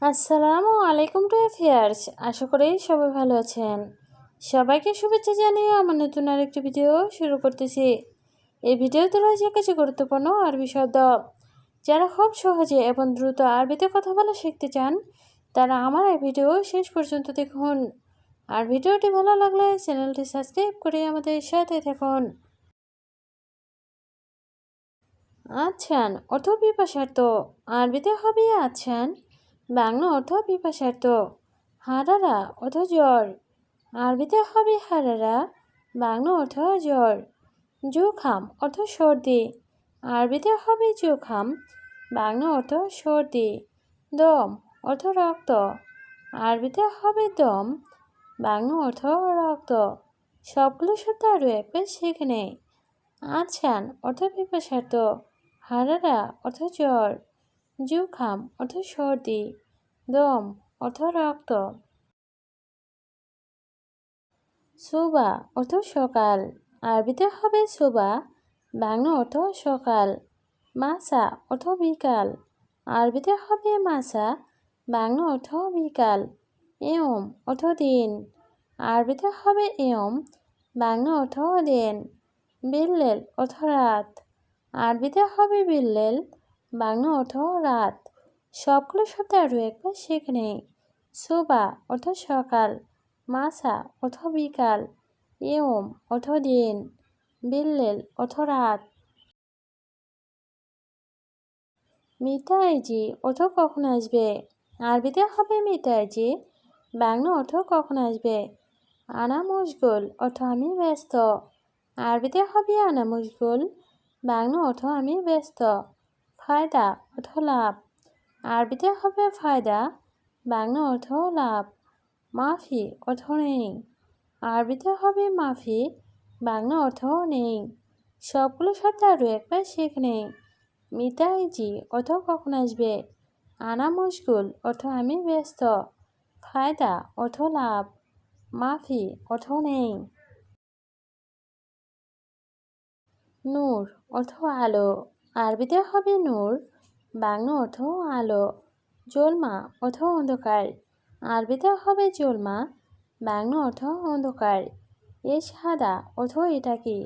আসসালামু আলাইকুম টু এফিয়ার্স। আশা করি সবাই ভালো আছেন। সবাইকে শুভেচ্ছা জানিয়ে আমার নতুন আরেকটি ভিডিও শুরু করতেছি। এই ভিডিওতে রয়েছে কিছু গুরুত্বপূর্ণ আরবি শব্দ। যারা খুব সহজে এবং দ্রুত আরবিতে কথা বলা শিখতে চান তারা আমার এই ভিডিও শেষ পর্যন্ত দেখুন। আর ভিডিওটি ভালো লাগলে চ্যানেলটি সাবস্ক্রাইব করে আমাদের সাথে থাকুন। আচ্ছান অর্থ পিপাসার্থ, আরবিতে হবে আচ্ছান, বাংলা অর্থ পিপাসার্থ। হারারা অর্থ জ্বর, আরবিতে হবে হারারা, বাংলা অর্থ জ্বর। জুখাম অর্থ সর্দি, আরবিতে হবে জুখাম, বাংলা অর্থ সর্দি। দম অর্থ রক্ত, আরবিতে হবে দম, বাংলা অর্থ রক্ত। সবগুলো শব্দ আরও একবার শিখে নেই। আচ্ছান অর্থ পিপাসার্থ, হারারা অর্থ জ্বর, জুখাম অর্থ সর্দি, দম অর্থ রক্ত। সুবা অর্থ সকাল, আরবিতে হবে সুবা, বাংলা অর্থ সকাল। মাসা অর্থ বিকাল, আরবিতে হবে মাসা, বাংলা অর্থ বিকাল। এয়ম অর্থ দিন, আরবিতে হবে এয়ম, বাংলা অর্থ দিন। বিল্লেল অর্থ রাত, আরবিতে হবে বিল্লেল, বাংলা অর্থ রাত। সবগুলো শব্দ আরও একবার শিখে নেই। সুবা অর্থ সকাল, মাসা অর্থ বিকাল, ইয়ম অর্থ দিন, বিল্লেল অর্থ রাত। মিতাইজি অর্থ কখন আসবে, আরবিতে হবে মিতাইজি, বাংলা অর্থ কখন আসবে। আনা মশগুল অর্থ আমি ব্যস্ত, আরবিতে হবে আনা মশগুল, বাংলা অর্থ আমি ব্যস্ত। ফায়দা অর্থ লাভ, আরবিতে হবে ফায়দা, বাংলা অর্থ লাভ। মাফি অর্থ নেই, আরবিতে হবে মাফি, বাংলা অর্থ নেই। সবগুলো শব্দ আরও একবার শিখে নেই। মিতাইজি অর্থ কখন আসবে, আনা মশগুল অর্থ আমি ব্যস্ত, ফায়দা অর্থ লাভ, মাফি অর্থ নেই। নূর অর্থ আলো, আরবিতে হবে নূর, বাংলা অর্থ আলো। জলমা অর্থ অন্ধকার, আরবিতে হবে জলমা, বাংলা অর্থ অন্ধকার। এশহাদা অর্থ এটা কি,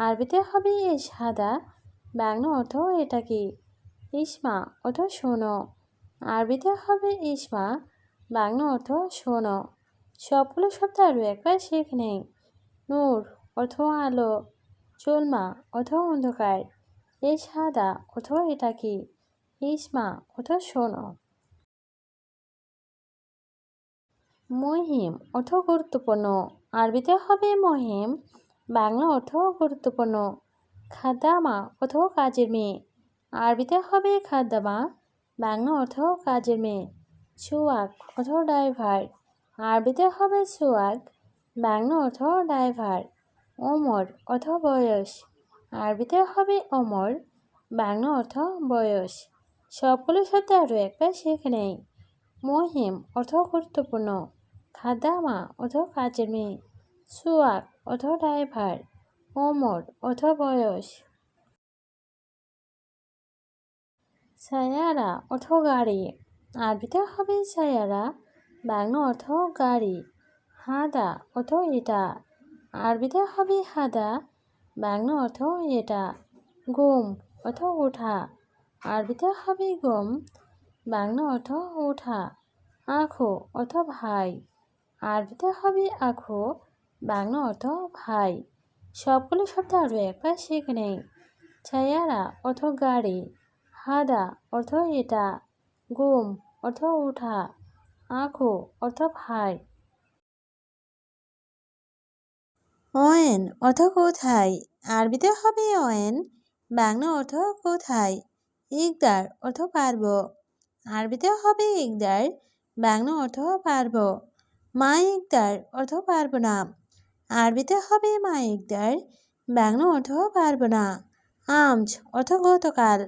আরবিতে হবে এশহাদা, বাংলা অর্থ এটা কি। ইসমা অর্থ শোনো, আরবিতে হবে ইসমা, বাংলা অর্থ শোনো। সবগুলো শব্দ আরও একবার শিখে নেই। নূর অর্থ আলো, জলমা অর্থ অন্ধকার, এশহাদা অর্থ এটা কি, ইসমা অর্থ শোনো। মহিম অর্থ গুরুত্বপূর্ণ, আরবিতে হবে মহিম, বাংলা অর্থ গুরুত্বপূর্ণ। খাদ্দামা অর্থ কাজের মেয়ে, আরবিতে হবে খাদ্দামা, বাংলা অর্থ কাজের মেয়ে। সুয়াক অর্থ ড্রাইভার, আরবিতে হবে সুয়াক, বাংলা অর্থ ড্রাইভার। ওমর অর্থ বয়স, আরবিতে হবে ওমর, বাংলা অর্থ বয়স। সবগুলো শব্দ আরও একবার শিখে নেই। মহিম অর্থ গুরুত্বপূর্ণ, খাদ্দামা অর্থ কাজের মেয়ে, সুয়াক অর্থ ড্রাইভার, ওমর অর্থ বয়স। সায়ারা অর্থ গাড়ি, আরবিতে হবে সায়ারা, বাংলা অর্থ গাড়ি। হাদা অর্থ এটা, আরবিতে হবে হাদা, বাংলা অর্থ এটা। ঘুম অর্থ ওঠা, আরবিতে হবে ঘুম, বাংলা অর্থ ওঠা। আঁখো অর্থ ভাই, আরবিতে হবে আঁখো, বাংলা অর্থ ভাই। সবগুলো শব্দ আরও একবার শিখে নেই। ছায়ারা অর্থ গাড়ি, হাদা অর্থ এটা, ঘুম অর্থ ওঠা, আঁখো অর্থ ভাই। অয়েন অর্থ কোথায়, আরবিতে হবে অয়েন, বাংলা অর্থ কোথায়। ইকদার অর্থ পারব, আরবিতে হবে ইকদার, বাংলা অর্থ পারব। মা ইকদার অর্থ পারব না, আরবিতে হবে মা ইকদার, বাংলা অর্থ পারব না। আমজ অর্থ গতকাল,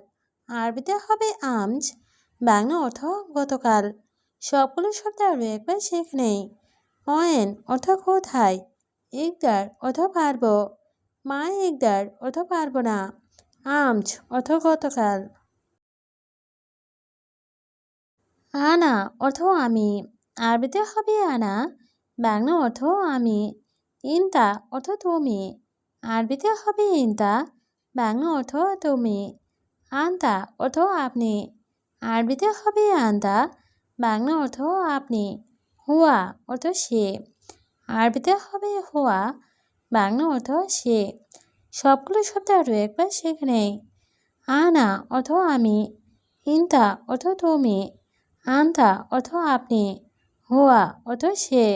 আরবিতে হবে আমজ, বাংলা অর্থ গতকাল। সবগুলো শব্দ আরও একবার শিখে নেই। অয়েন অর্থ কোথায়, ইকদার অর্থ পারব, মা ইকদার অর্থ পারব না, আমজ অর্থ গতকাল। আনা অর্থ আমি, আরবিতে হবে আনা, বাংলা অর্থ আমি। ইনতা অর্থ তুমি, আরবিতে হবে ইনতা, বাংলা অর্থ তুমি। আনতা অর্থ আপনি, আরবিতে হবে আনতা, বাংলা অর্থ আপনি। হুয়া অর্থ সে, আরবিতে হবে হুয়া, বাংলা অর্থ সে। সবগুলো শব্দ আরও একবার শিখে নেই। আনা অর্থ আমি, ইনতা অর্থ তুমি, আনতা অর্থ আপনি, হুয়া অর্থ সে।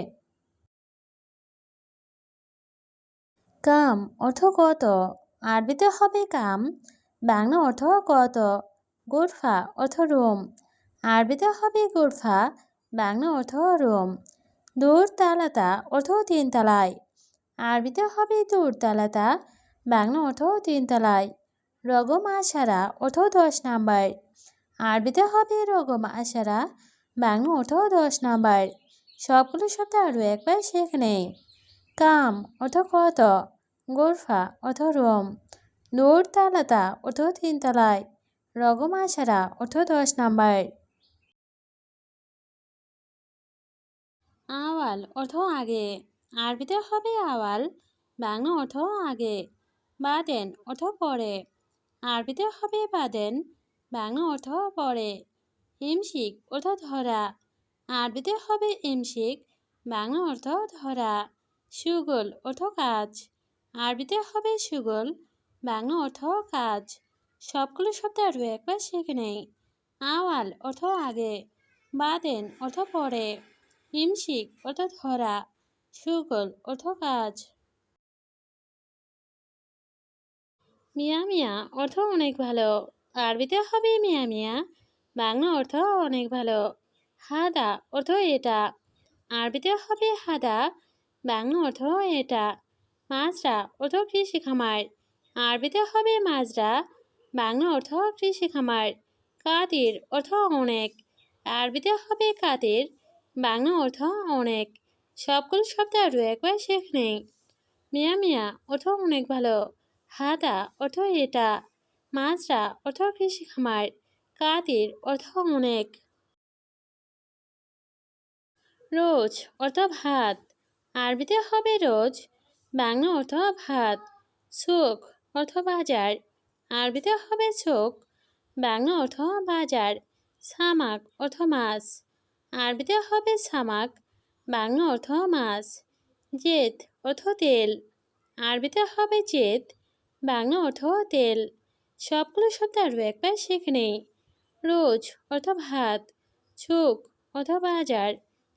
কাম অর্থ কত, আরবিতে হবে কাম, বাংলা অর্থ কত। গোরফা অর্থ রুম, আরবিতে হবে গোরফা, বাংলা অর্থ রুম। দূর তালাতা অর্থ তিনতলায়, আরবিতে হবে দূর তালাতা, বাংলা অর্থ তিনতলায়। রগম আশারা অর্থ 10 নাম্বার, আরবিতে হবে রগম আশারা, বাংলা অর্থ 10 নাম্বার। সবগুলো শব্দ আরও একবার শিখে নেই। কাম অর্থ কত, গোরফা অর্থ রুম, দূর তালাতা অর্থ তিনতলায়, রগম আশারা অর্থ 10 নাম্বার। আওয়াল অর্থ আগে, আরবিতে হবে আওয়াল, বাংলা অর্থ আগে। বাদেন অর্থ পরে, আরবিতে হবে বাদেন, বাংলা অর্থ পরে। ইমসিক অর্থ ধরা, আরবিতে হবে ইমসিক, বাংলা অর্থ ধরা। সুগল অর্থ কাজ, আরবিতে হবে সুগল, বাংলা অর্থ কাজ। সবগুলো শব্দ আরও একবার শিখে নেই। আওয়াল অর্থ আগে, বাদেন অর্থ পরে, ইমসিক অর্থ ধরা, সুগল অর্থ কাজ। মিয়া মিয়া অর্থ অনেক ভালো, আরবিতে হবে মিয়া মিয়া, বাংলা অর্থ অনেক ভালো। হাদা অর্থ এটা, আরবিতে হবে হাদা, বাংলা অর্থ এটা। মাজরা অর্থ কৃষি খামার, আরবিতে হবে মাজরা, বাংলা অর্থ কৃষি খামার। কাদির অর্থ অনেক, আরবিতে হবে কাদির, বাংলা অর্থ অনেক। সবগুলো শব্দ আরও একবার শিখে নেই। মিয়া মিয়া অর্থ অনেক ভালো, হাদা অর্থ এটা, মাজরা অর্থ কৃষি খামার, কাদির অর্থ অনেক। রোজ অর্থ ভাত, আরবিতে হবে রোজ, বাংলা অর্থ ভাত। সুক অর্থ বাজার, আরবিতে হবে সুক, বাংলা অর্থ বাজার। সামাক অর্থ মাছ, আরবিতে হবে সামাক, বাংলা অর্থ মাছ। জেদ অর্থ তেল, আরবিতে হবে জেদ, বাংলা অর্থ তেল। সবগুলো শব্দ আরও একবার শিখে নেই। রোজ অর্থ ভাত, সুক অর্থ বাজার,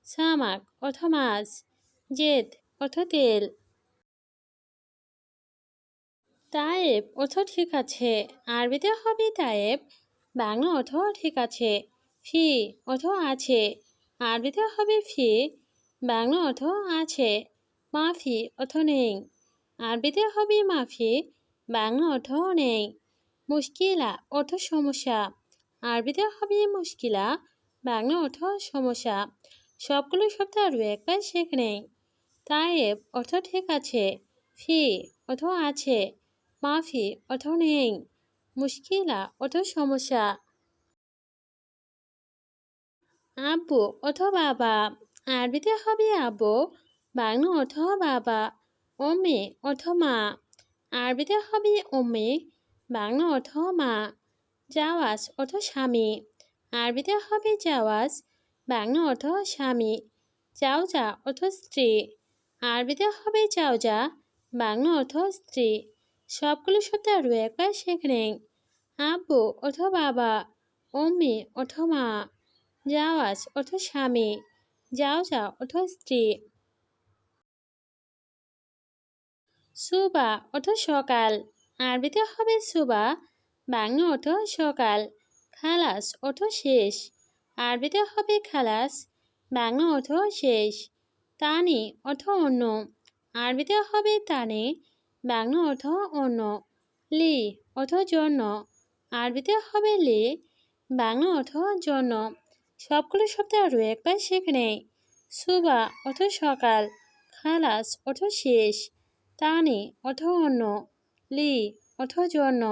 সামাক অর্থ মাছ, জেদ অর্থ তেল। তায়েব অর্থ ঠিক আছে, আরবিতে হবে তায়েব, বাংলা অর্থ ঠিক আছে। ফি অর্থ আছে, আরবিতে হবে ফি, বাংলা অর্থ আছে। মাফি অর্থ নেই, আরবিতে হবে মাফি, বাংলা অর্থ নেই। মুশকিলা অর্থ সমস্যা, আরবিতে হবে মুশকিলা, বাংলা অর্থ সমস্যা। সবগুলো শব্দ আরও একবার শিখে নেই। তায়েব অর্থ ঠিক আছে, ফি অর্থ আছে, মাফি অর্থ নেই, মুশকিলা অর্থ সমস্যা। আব্বু অর্থ বাবা, আরবিতে হবে আব্বু, বাংলা অর্থ বাবা। উম্মি অর্থ মা, আরবিতে হবে উম্মি, বাংলা অর্থ মা। জাওয়াজ অর্থ স্বামী, আরবিতে হবে জাওয়াজ, বাংলা অর্থ স্বামী। জাওজা অর্থ স্ত্রী, আরবিতে হবে জাওজা, বাংলা অর্থ স্ত্রী। সবগুলো শব্দ আরও একবার শিখে নেই। আব্বু অর্থ বাবা, উম্মি অর্থ মা, জাওয়াজ অর্থ স্বামী, জাওজা অর্থ স্ত্রী। সুবা অর্থ সকাল, আরবিতে হবে সুবা, বাংলা অর্থ সকাল। খালাস অর্থ শেষ, আরবিতে হবে খালাস, বাংলা অর্থ শেষ। তানি অর্থ অন্য, আরবিতে হবে তানি, বাংলা অর্থ অন্য। লি অর্থ জন্য, আরবিতে হবে লি, বাংলা অর্থ জন্য। সবগুলো শব্দ আরও একবার শিখে নেই। সুবা অর্থ সকাল, খালাস অর্থ শেষ, তানি অর্থ অন্য, লি অর্থ জন্য।